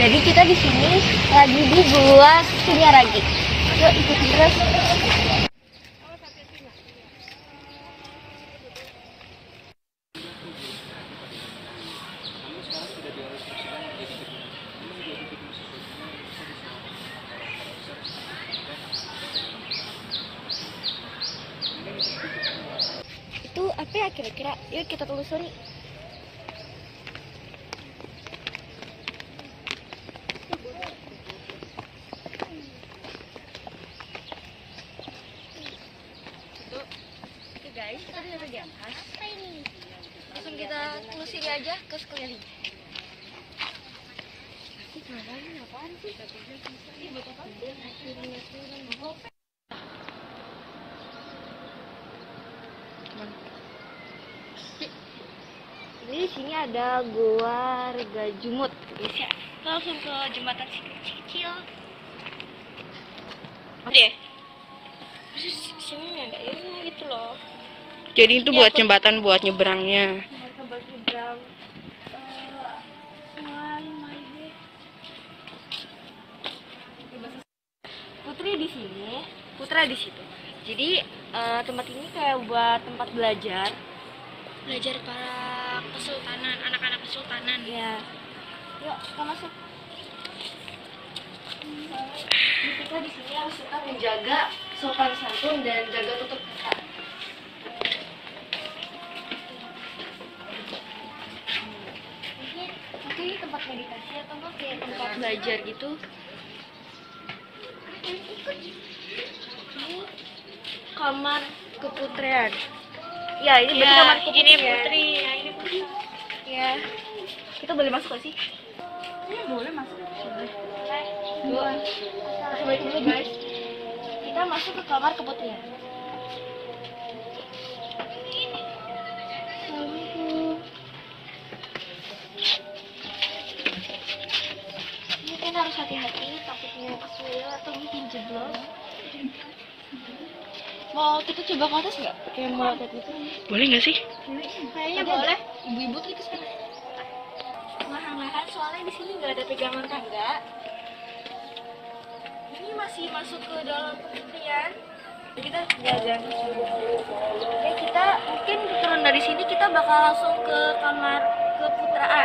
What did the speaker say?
Jadi kita di sini lagi di Gua Sunyaragi. Yuk ikutin terus. Itu apa ya kira-kira? Yuk kita telusuri. Oke guys, kita udah di atas. Langsung kita telusuri aja ke sekeliling. Ini apaan sih? Ini buat apa? Jadi di sini ada Gua Regajumut, guys ya. Kita langsung ke jembatan kecil. Oke. Terus sini ada ini gitu loh. Jadi itu buat jembatan buat nyebrangnya. Buat nyebrang. Putri di sini, Putra di situ. Jadi tempat ini kayak buat tempat belajar Para kesultanan, anak-anak kesultanan. ya. Yuk kita masuk. Kita di sini harus tetap menjaga sopan santun dan jaga tutup muka. Mungkin ini tempat meditasi atau enggak kayak tempat belajar gitu. Ini kamar keputrian. Ya, ini berarti kamar ini keputrian. putri, ya ini putri. Ya. Kita boleh masuk gak sih? Boleh masuk. Assalamualaikum dulu guys. Kita masuk ke kamar keputrian. Assalamualaikum. Ini kan harus hati-hati, takutnya kesuil atau mungkin jeblok. Mau kita coba ke atas nggak? Kayak mau lihat gitu. Boleh nggak sih? Kayaknya boleh. Ibu-ibu tuh ke sana. Lahan-lahan soalnya di sini nggak ada pegangan tangga. Ini masih masuk ke dalam kementerian. Kita jalan. Oke, kita mungkin turun dari sini kita bakal langsung ke kamar keputraan.